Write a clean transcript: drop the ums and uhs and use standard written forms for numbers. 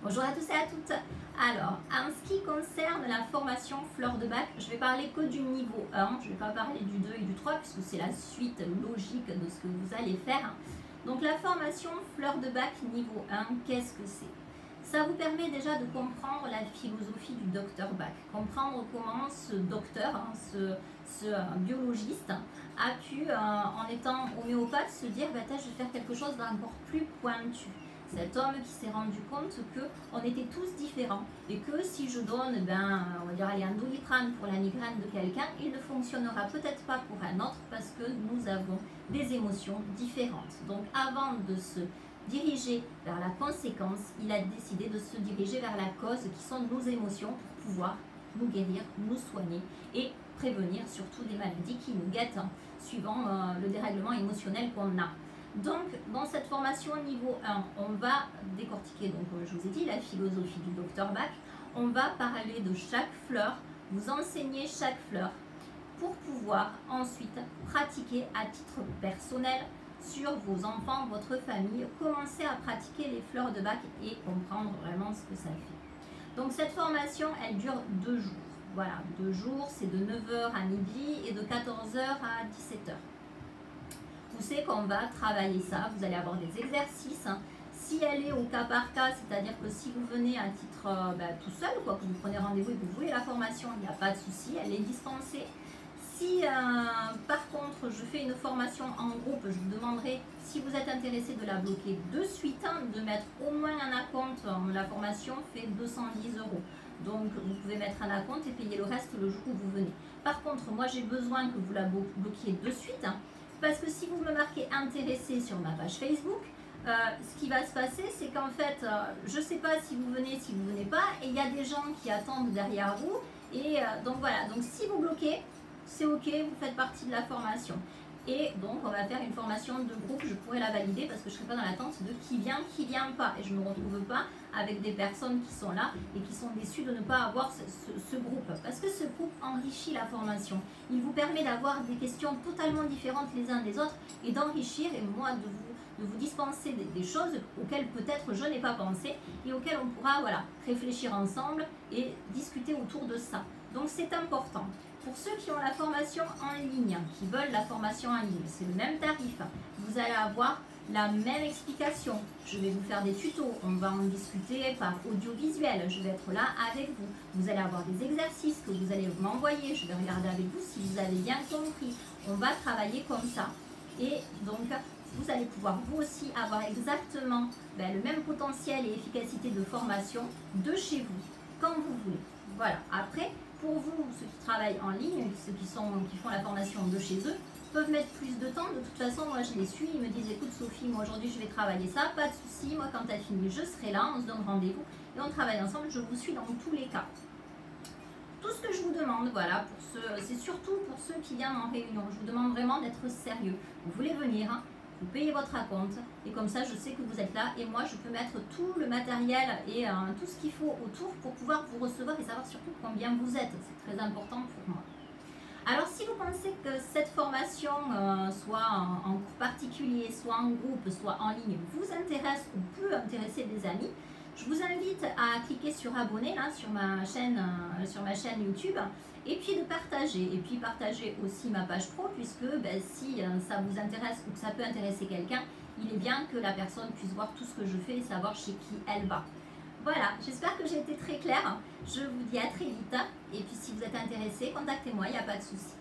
Bonjour à tous et à toutes. Alors, en ce qui concerne la formation fleur de bac, je vais parler que du niveau 1, je ne vais pas parler du 2 et du 3 puisque c'est la suite logique de ce que vous allez faire. Donc la formation fleur de bac niveau 1, qu'est-ce que c'est? Ça vous permet déjà de comprendre la philosophie du docteur Bach, comprendre comment ce docteur, ce biologiste, a pu, en étant homéopathe, se dire bah, je vais faire quelque chose d'encore plus pointu. Cet homme qui s'est rendu compte qu'on était tous différents et que si je donne, on va dire, allez, un Doliprane pour la migraine de quelqu'un, il ne fonctionnera peut-être pas pour un autre parce que nous avons des émotions différentes. Donc avant de se diriger vers la conséquence, il a décidé de se diriger vers la cause qui sont nos émotions pour pouvoir nous guérir, nous soigner et prévenir surtout des maladies qui nous guettent suivant le dérèglement émotionnel qu'on a. Donc, dans cette formation niveau 1, on va décortiquer, donc, je vous ai dit, la philosophie du docteur Bach. On va parler de chaque fleur, vous enseigner chaque fleur pour pouvoir ensuite pratiquer à titre personnel sur vos enfants, votre famille, commencer à pratiquer les fleurs de Bach et comprendre vraiment ce que ça fait. Donc, cette formation, elle dure 2 jours. Voilà, 2 jours, c'est de 9 h à midi et de 14 h à 17 h. Vous savez qu'on va travailler ça, vous allez avoir des exercices. Si elle est au cas par cas, c'est-à-dire que si vous venez à titre tout seul, que vous prenez rendez-vous et que vous voulez la formation, il n'y a pas de souci, elle est dispensée. Si par contre je fais une formation en groupe, je vous demanderai, si vous êtes intéressé, de la bloquer de suite, de mettre au moins un acompte. La formation fait 210 €. Donc vous pouvez mettre un acompte et payer le reste le jour où vous venez. Par contre, moi j'ai besoin que vous la bloquiez de suite. Parce que si vous me marquez intéressé sur ma page Facebook, ce qui va se passer, c'est qu'en fait, je ne sais pas si vous venez, si vous ne venez pas, et il y a des gens qui attendent derrière vous. Et donc voilà, donc si vous bloquez, c'est ok, vous faites partie de la formation. Et donc on va faire une formation de groupe, je pourrais la valider parce que je ne serai pas dans l'attente de qui vient pas. Et je ne me retrouve pas avec des personnes qui sont là et qui sont déçues de ne pas avoir ce groupe. Parce que ce groupe enrichit la formation. Il vous permet d'avoir des questions totalement différentes les uns des autres et d'enrichir, et moi de vous dispenser des choses auxquelles peut-être je n'ai pas pensé et auxquelles on pourra réfléchir ensemble et discuter autour de ça. Donc c'est important. Pour ceux qui ont la formation en ligne, qui veulent la formation en ligne, c'est le même tarif. Vous allez avoir la même explication. Je vais vous faire des tutos, on va en discuter par audiovisuel, je vais être là avec vous. Vous allez avoir des exercices que vous allez m'envoyer, je vais regarder avec vous si vous avez bien compris. On va travailler comme ça. Et donc, vous allez pouvoir vous aussi avoir exactement le même potentiel et efficacité de formation de chez vous, quand vous voulez. Voilà. Après, pour vous, ceux qui travaillent en ligne, ceux qui font la formation de chez eux, peuvent mettre plus de temps. De toute façon, moi je les suis, ils me disent écoute Sophie, moi aujourd'hui je vais travailler ça, pas de souci, moi quand tu as fini, je serai là, on se donne rendez-vous et on travaille ensemble, je vous suis dans tous les cas. Tout ce que je vous demande, voilà, c'est surtout pour ceux qui viennent en réunion, je vous demande vraiment d'être sérieux. Vous voulez venir, vous payez votre acompte et comme ça je sais que vous êtes là et moi je peux mettre tout le matériel et tout ce qu'il faut autour pour pouvoir vous recevoir et savoir surtout combien vous êtes. C'est très important pour moi. Alors si vous pensez que cette formation, soit en cours particulier, soit en groupe, soit en ligne, vous intéresse ou peut intéresser des amis, je vous invite à cliquer sur abonner là, sur ma chaîne YouTube et puis de partager. Et puis partager aussi ma page pro puisque si ça vous intéresse ou que ça peut intéresser quelqu'un, il est bien que la personne puisse voir tout ce que je fais et savoir chez qui elle va. Voilà, j'espère que j'ai été très claire. Je vous dis à très vite. Et puis si vous êtes intéressé, contactez-moi, il n'y a pas de souci.